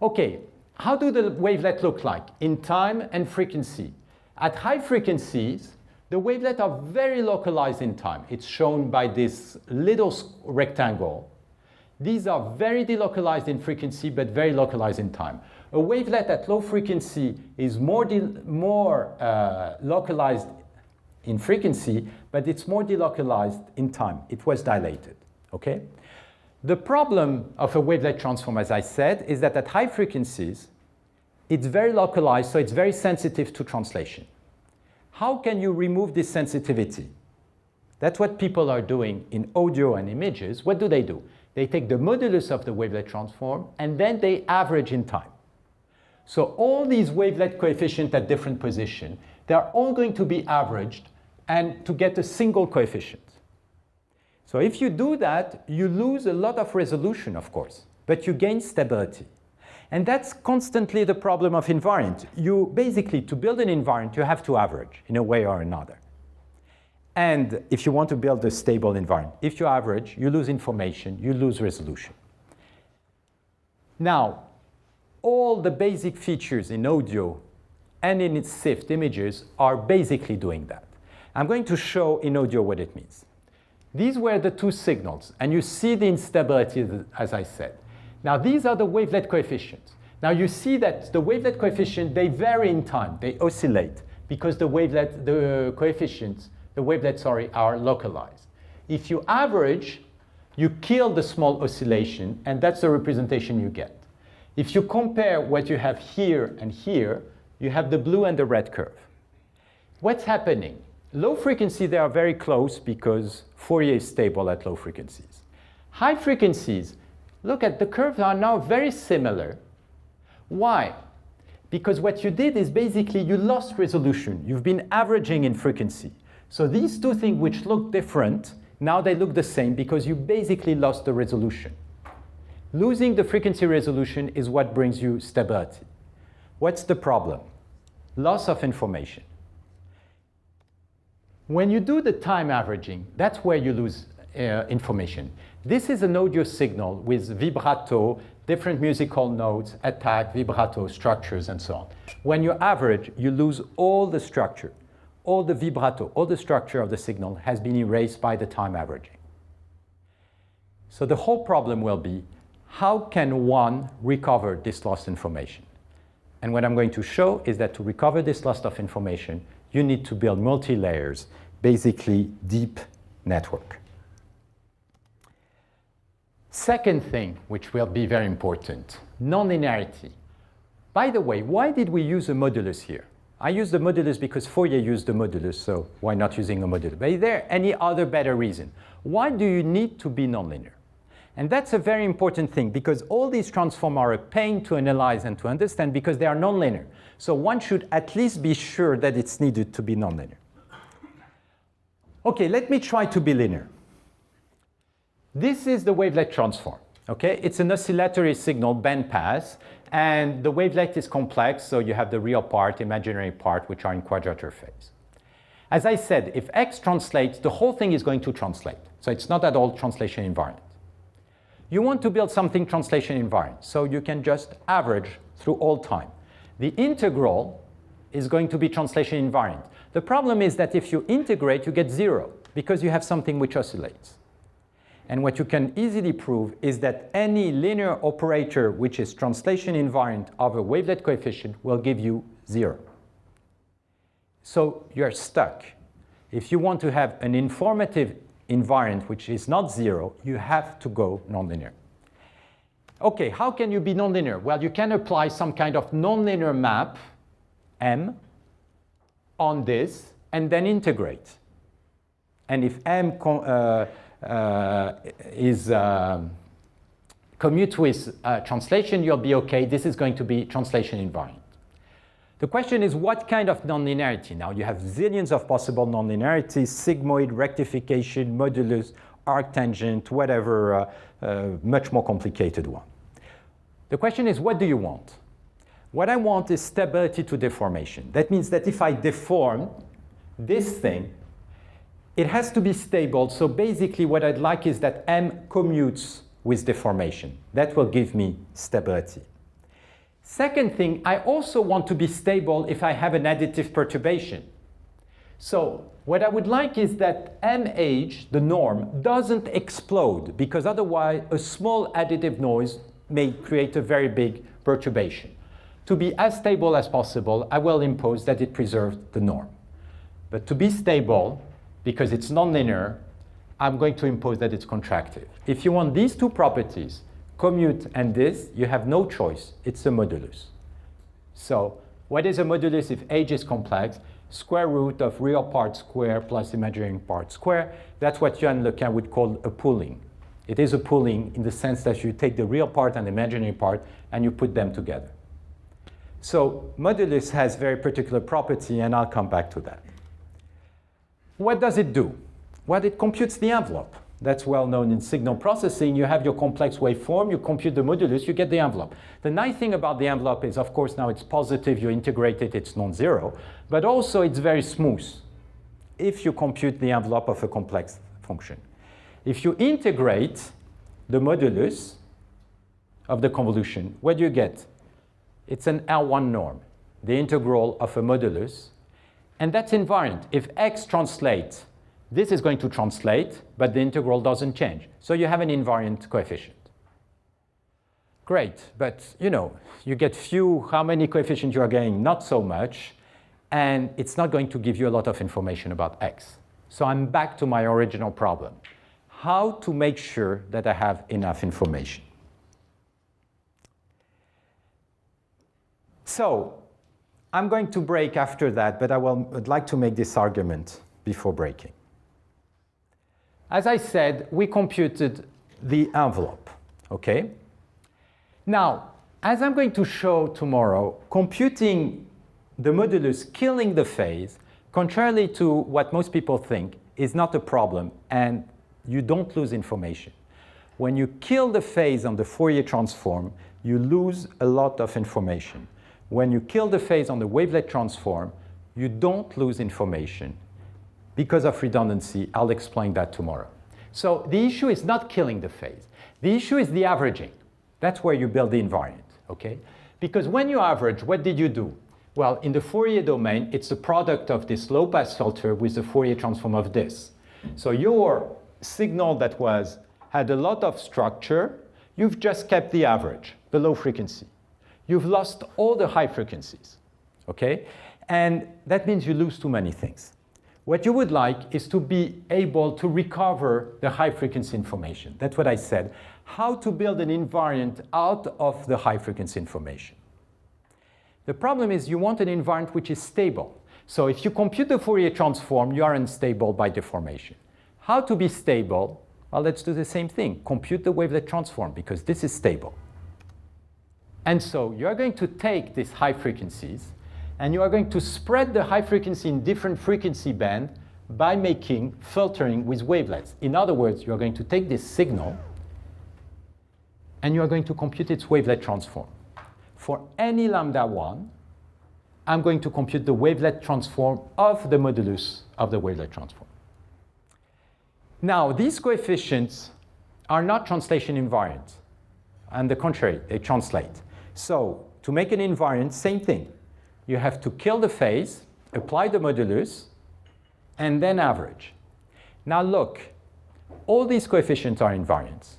OK, how do the wavelet look like in time and frequency? At high frequencies, the wavelets are very localized in time. It's shown by this little rectangle. These are very delocalized in frequency, but very localized in time. A wavelet at low frequency is more localized in frequency, but it's more delocalized in time. It was dilated, okay? The problem of a wavelet transform, as I said, is that at high frequencies, it's very localized, so it's very sensitive to translation. How can you remove this sensitivity? That's what people are doing in audio and images. What do? They take the modulus of the wavelet transform, and then they average in time. So all these wavelet coefficients at different positions, they're all going to be averaged and to get a single coefficient. So if you do that, you lose a lot of resolution, of course, but you gain stability. And that's constantly the problem of invariant. You basically, to build an invariant, you have to average in a way or another. And if you want to build a stable invariant, if you average, you lose information, you lose resolution. Now, all the basic features in audio and in its SIFT images are basically doing that. I'm going to show in audio what it means. These were the two signals, and you see the instability, as I said. Now, these are the wavelet coefficients. Now, you see that the wavelet coefficient, they vary in time. They oscillate because the wavelets are localized. If you average, you kill the small oscillation, and that's the representation you get. If you compare what you have here and here, you have the blue and the red curve. What's happening? Low frequency, they are very close because Fourier is stable at low frequencies. High frequencies, look at the curves are now very similar. Why? Because what you did is basically you lost resolution. You've been averaging in frequency. So these two things which look different, now they look the same because you basically lost the resolution. Losing the frequency resolution is what brings you stability. What's the problem? Loss of information. When you do the time averaging, that's where you lose information. This is an audio signal with vibrato, different musical notes, attack, vibrato, structures, and so on. When you average, you lose all the structure. All the vibrato, all the structure of the signal has been erased by the time averaging. So the whole problem will be, how can one recover this lost information? And what I'm going to show is that to recover this loss of information, you need to build multi-layers, basically deep network. Second thing, which will be very important, nonlinearity. By the way, why did we use a modulus here? I use the modulus because Fourier used the modulus, so why not using a modulus? But is there any other better reason? Why do you need to be nonlinear? And that's a very important thing because all these transforms are a pain to analyze and to understand because they are nonlinear. So one should at least be sure that it's needed to be nonlinear. Okay, let me try to be linear. This is the wavelet transform. Okay, it's an oscillatory signal bandpass, and the wavelet is complex, so you have the real part, imaginary part, which are in quadrature phase. As I said, if x translates, the whole thing is going to translate. So it's not at all translation invariant. You want to build something translation invariant, so you can just average through all time. The integral is going to be translation invariant. The problem is that if you integrate, you get 0, because you have something which oscillates. And what you can easily prove is that any linear operator which is translation invariant of a wavelet coefficient will give you 0. So you're stuck. If you want to have an informative invariant which is not 0, you have to go nonlinear. Okay, how can you be nonlinear? Well, you can apply some kind of nonlinear map, M, on this, and then integrate. And if M is commute with translation, you'll be okay. This is going to be translation invariant. The question is, what kind of nonlinearity? Now, you have zillions of possible nonlinearities, sigmoid, rectification, modulus, arctangent, whatever, much more complicated one. The question is, what do you want? What I want is stability to deformation. That means that if I deform this thing, it has to be stable. So basically, what I'd like is that M commutes with deformation. That will give me stability. Second thing, I also want to be stable if I have an additive perturbation. So what I would like is that MH, the norm, doesn't explode, because otherwise a small additive noise may create a very big perturbation. To be as stable as possible, I will impose that it preserves the norm. But to be stable, because it's nonlinear, I'm going to impose that it's contractive. If you want these two properties, commute and this, you have no choice. It's a modulus. So what is a modulus if H is complex? Square root of real part square plus imaginary part square. That's what Johann Lequin would call a pooling. It is a pooling in the sense that you take the real part and the imaginary part and you put them together. So modulus has very particular property, and I'll come back to that. What does it do? Well, it computes the envelope. That's well known in signal processing. You have your complex waveform, you compute the modulus, you get the envelope. The nice thing about the envelope is, of course, now it's positive, you integrate it, it's non-zero, but also it's very smooth if you compute the envelope of a complex function. If you integrate the modulus of the convolution, what do you get? It's an L1 norm, the integral of a modulus, and that's invariant. If x translates, this is going to translate, but the integral doesn't change. So you have an invariant coefficient. Great, but you get few, how many coefficients you are getting? Not so much, and it's not going to give you a lot of information about x. So I'm back to my original problem. How to make sure that I have enough information? So I'm going to break after that, but I'd like to make this argument before breaking. As I said, we computed the envelope, okay? Now, as I'm going to show tomorrow, computing the modulus killing the phase, contrarily to what most people think, is not a problem, and you don't lose information. When you kill the phase on the Fourier transform, you lose a lot of information. When you kill the phase on the wavelet transform, you don't lose information. Because of redundancy, I'll explain that tomorrow. So the issue is not killing the phase. The issue is the averaging. That's where you build the invariant, okay? Because when you average, what did you do? Well, in the Fourier domain, it's the product of this low-pass filter with the Fourier transform of this. So your signal that had a lot of structure, you've just kept the average, the low frequency. You've lost all the high frequencies, okay? And that means you lose too many things. What you would like is to be able to recover the high frequency information. That's what I said. How to build an invariant out of the high frequency information. The problem is you want an invariant which is stable. So if you compute the Fourier transform, you are unstable by deformation. How to be stable? Well, let's do the same thing. Compute the wavelet transform, because this is stable. And so you're going to take these high frequencies, and you are going to spread the high frequency in different frequency band by making filtering with wavelets. In other words, you're going to take this signal, and you are going to compute its wavelet transform. For any lambda 1, I'm going to compute the wavelet transform of the modulus of the wavelet transform. Now, these coefficients are not translation invariant. On the contrary, they translate. So to make an invariant, same thing. You have to kill the phase, apply the modulus, and then average. Now look, all these coefficients are invariants.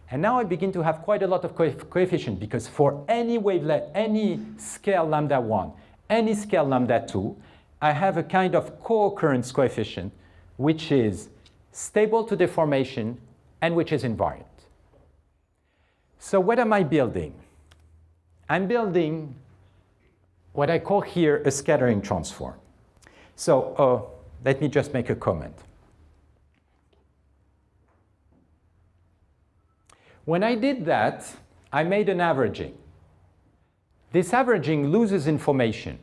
And now I begin to have quite a lot of coefficients, because for any wavelet, any scale lambda 1, any scale lambda 2, I have a kind of co-occurrence coefficient, which is stable to deformation and which is invariant. So what am I building? I'm building what I call here a scattering transform. So let me just make a comment. When I did that, I made an averaging. This averaging loses information.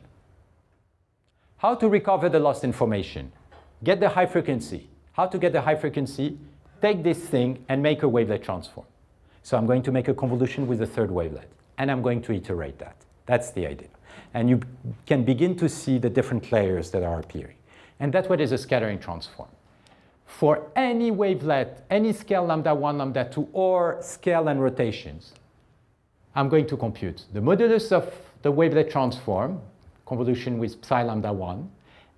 How to recover the lost information? Get the high frequency. How to get the high frequency? Take this thing and make a wavelet transform. So I'm going to make a convolution with a third wavelet, and I'm going to iterate that. That's the idea. And you can begin to see the different layers that are appearing. And that's what is a scattering transform. For any wavelet, any scale lambda 1, lambda 2, or scale and rotations, I'm going to compute the modulus of the wavelet transform, convolution with psi lambda 1,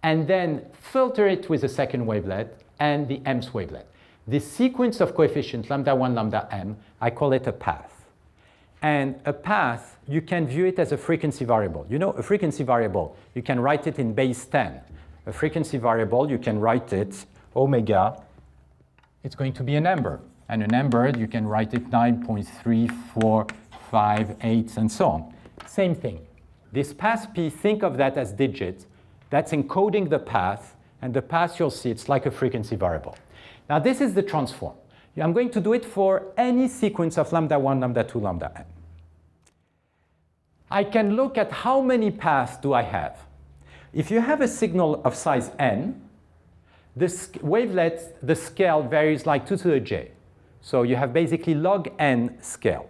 and then filter it with a second wavelet and the mth wavelet. This sequence of coefficients, lambda 1, lambda m, I call it a path. And a path, you can view it as a frequency variable. You know, a frequency variable, you can write it in base 10. A frequency variable, you can write it omega. It's going to be a number. And a number, you can write it 9.3458, and so on. Same thing. This path p, think of that as digits. That's encoding the path. And the path, you'll see, it's like a frequency variable. Now, this is the transform. I'm going to do it for any sequence of lambda 1, lambda 2, lambda n. I can look at how many paths do I have. If you have a signal of size n, this wavelet, the scale varies like 2 to the j. So you have basically log n scale.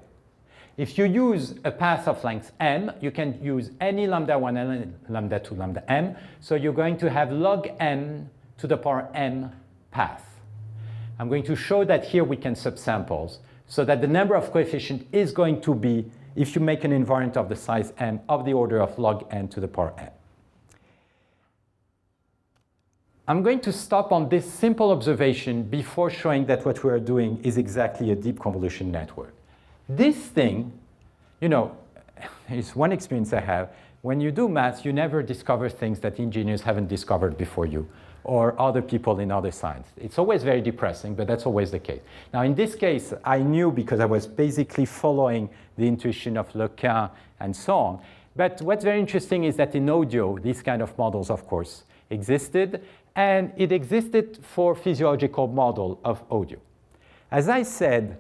If you use a path of length m, you can use any lambda 1 and lambda 2, lambda m. So you're going to have log m to the power m path. I'm going to show that here we can subsamples, so that the number of coefficient is going to be, if you make an invariant of the size m, of the order of log n to the power m. I'm going to stop on this simple observation before showing that what we are doing is exactly a deep convolution network. This thing, you know, is one experience I have. When you do math, you never discover things that engineers haven't discovered before you, or other people in other science. It's always very depressing, but that's always the case. Now, in this case, I knew because I was basically following the intuition of Lequin and so on. But what's very interesting is that in audio, these kind of models, of course, existed, and it existed for physiological model of audio. As I said,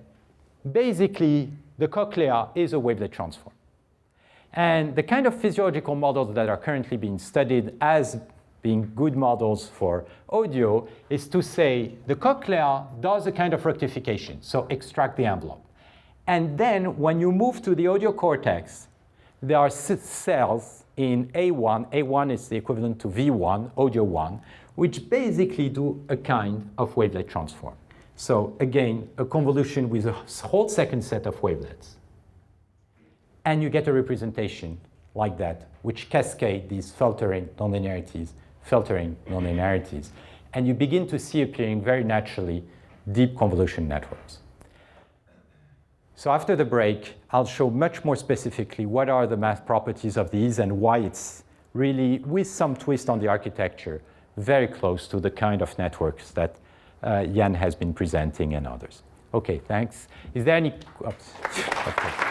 basically, the cochlea is a wavelet transform. And the kind of physiological models that are currently being studied as being good models for audio is to say the cochlea does a kind of rectification, so extract the envelope. And then when you move to the audio cortex, there are cells in A1. A1 is the equivalent to V1, audio 1, which basically do a kind of wavelet transform. So again, a convolution with a whole second set of wavelets. And you get a representation like that, which cascade these filtering nonlinearities. And you begin to see appearing very naturally deep convolution networks. So after the break, I'll show much more specifically what are the math properties of these and why it's really, with some twist on the architecture, very close to the kind of networks that Jan has been presenting and others. Okay, thanks. Is there any... Oops. Okay.